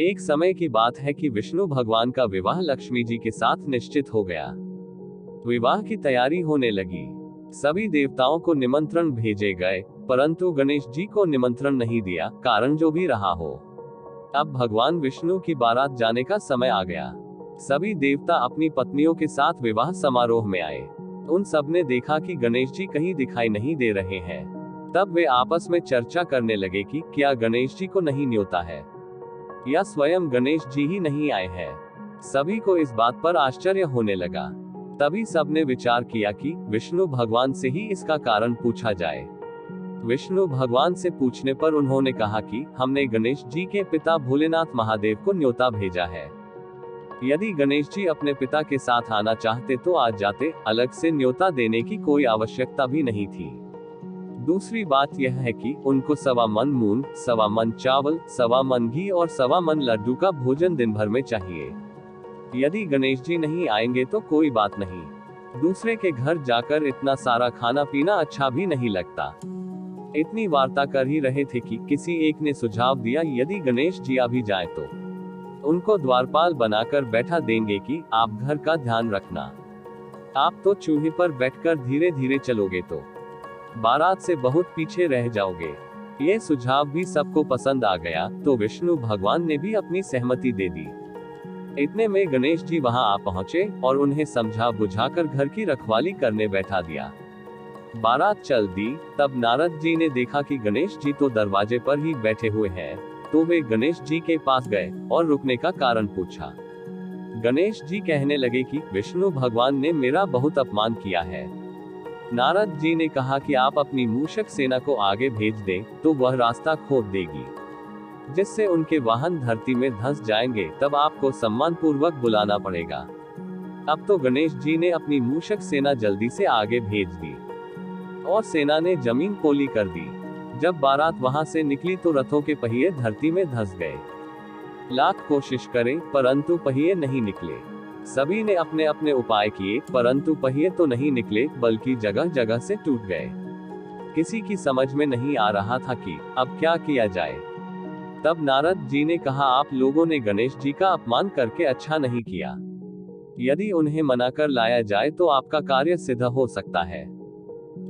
एक समय की बात है कि विष्णु भगवान का विवाह लक्ष्मी जी के साथ निश्चित हो गया। विवाह की तैयारी होने लगी। सभी देवताओं को निमंत्रण भेजे गए, परंतु गणेश जी को निमंत्रण नहीं दिया, कारण जो भी रहा हो। अब भगवान विष्णु की बारात जाने का समय आ गया। सभी देवता अपनी पत्नियों के साथ विवाह समारोह में आए। उन सब ने देखा कि गणेश जी कहीं दिखाई नहीं दे रहे हैं। तब वे आपस में चर्चा करने लगे कि क्या गणेश जी को नहीं न्योता है, या स्वयं गणेश जी ही नहीं आए हैं। सभी को इस बात पर आश्चर्य होने लगा। तभी सबने विचार किया कि विष्णु भगवान से ही इसका कारण पूछा जाए। विष्णु भगवान से पूछने पर उन्होंने कहा कि हमने गणेश जी के पिता भोलेनाथ महादेव को न्योता भेजा है। यदि गणेश जी अपने पिता के साथ आना चाहते तो आज जाते, अलग से न्योता देने की कोई आवश्यकता भी नहीं थी। दूसरी बात यह है कि उनको 1.25 मन मूंग, 1.25 मन चावल, 1.25 मन घी और 1.25 मन लड्डू का भोजन दिन भर में चाहिए। यदि गणेश जी नहीं आएंगे तो कोई बात नहीं, दूसरे के घर जाकर इतना सारा खाना पीना अच्छा भी नहीं लगता। इतनी वार्ता कर ही रहे थे कि किसी एक ने सुझाव दिया, यदि गणेश जी आ भी जाए तो उनको द्वारपाल बनाकर बैठा देंगे कि आप घर का ध्यान रखना। आप तो चूल्हे पर बैठकर धीरे धीरे चलोगे तो बारात से बहुत पीछे रह जाओगे। ये सुझाव भी सबको पसंद आ गया, तो विष्णु भगवान ने भी अपनी सहमति दे दी। इतने में गणेश जी वहां आ पहुंचे और उन्हें समझा बुझाकर घर की रखवाली करने बैठा दिया। बारात चल दी। तब नारद जी ने देखा कि गणेश जी तो दरवाजे पर ही बैठे हुए हैं, तो वे गणेश जी के पास गए और रुकने का कारण पूछा। गणेश जी कहने लगे कि विष्णु भगवान ने मेरा बहुत अपमान किया है। नारद जी ने कहा कि आप अपनी मूषक सेना को आगे भेज दें, तो वह रास्ता खोद देगी, जिससे उनके वाहन धरती में धंस जाएंगे। तब आपको सम्मान पूर्वक बुलाना पड़ेगा। अब तो गणेश जी ने अपनी मूषक सेना जल्दी से आगे भेज दी और सेना ने जमीन पोली कर दी। जब बारात वहां से निकली तो रथों के पहिए धरती में धंस गए। लाख कोशिश करें परंतु पहिए नहीं निकले। सभी ने अपने अपने उपाय किए, परंतु पहिए तो नहीं निकले, बल्कि जगह जगह से टूट गए। किसी की समझ में नहीं आ रहा था कि अब क्या किया जाए। तब नारद जी ने कहा, आप लोगों ने गणेश जी का अपमान करके अच्छा नहीं किया। यदि उन्हें मनाकर लाया जाए तो आपका कार्य सिद्ध हो सकता है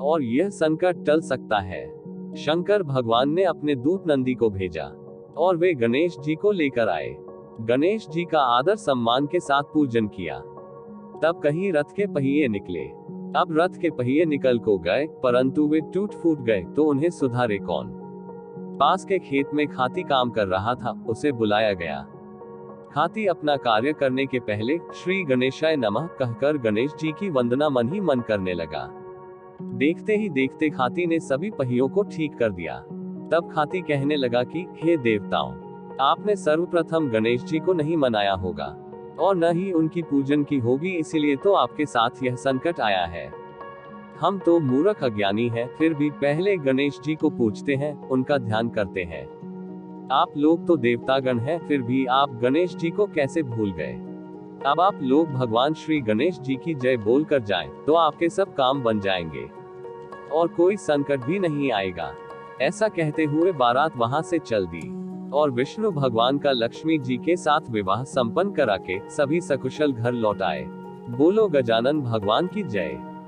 और यह संकट टल सकता है। शंकर भगवान ने अपने दूत नंदी को भेजा और वे गणेश जी को लेकर आए। गणेश जी का आदर सम्मान के साथ पूजन किया। तब कहीं रथ के पहिए निकले। अब रथ के पहिए निकल को गए, परंतु वे टूट फूट गए, तो उन्हें सुधारे कौन। पास के खेत में खाती काम कर रहा था, उसे बुलाया गया। खाती अपना कार्य करने के पहले श्री गणेशाय नमः कहकर गणेश जी की वंदना मन ही मन करने लगा। देखते ही देखते खाती ने सभी पहियों को ठीक कर दिया। तब खाती कहने लगा कि हे देवताओं, आपने सर्वप्रथम गणेश जी को नहीं मनाया होगा और न ही उनकी पूजन की होगी, इसीलिए तो आपके साथ यह संकट आया है। हम तो मूर्ख अज्ञानी हैं, फिर भी पहले गणेश जी को पूजते हैं, उनका ध्यान करते हैं। आप लोग तो देवतागण हैं, फिर भी आप गणेश जी को कैसे भूल गए। अब आप लोग भगवान श्री गणेश जी की जय बोलकर जाएं, तो आपके सब काम बन जाएंगे और कोई संकट भी नहीं आएगा। ऐसा कहते हुए बारात वहां से चल दी और विष्णु भगवान का लक्ष्मी जी के साथ विवाह संपन्न करा के सभी सकुशल घर लौट आए। बोलो गजानन भगवान की जय।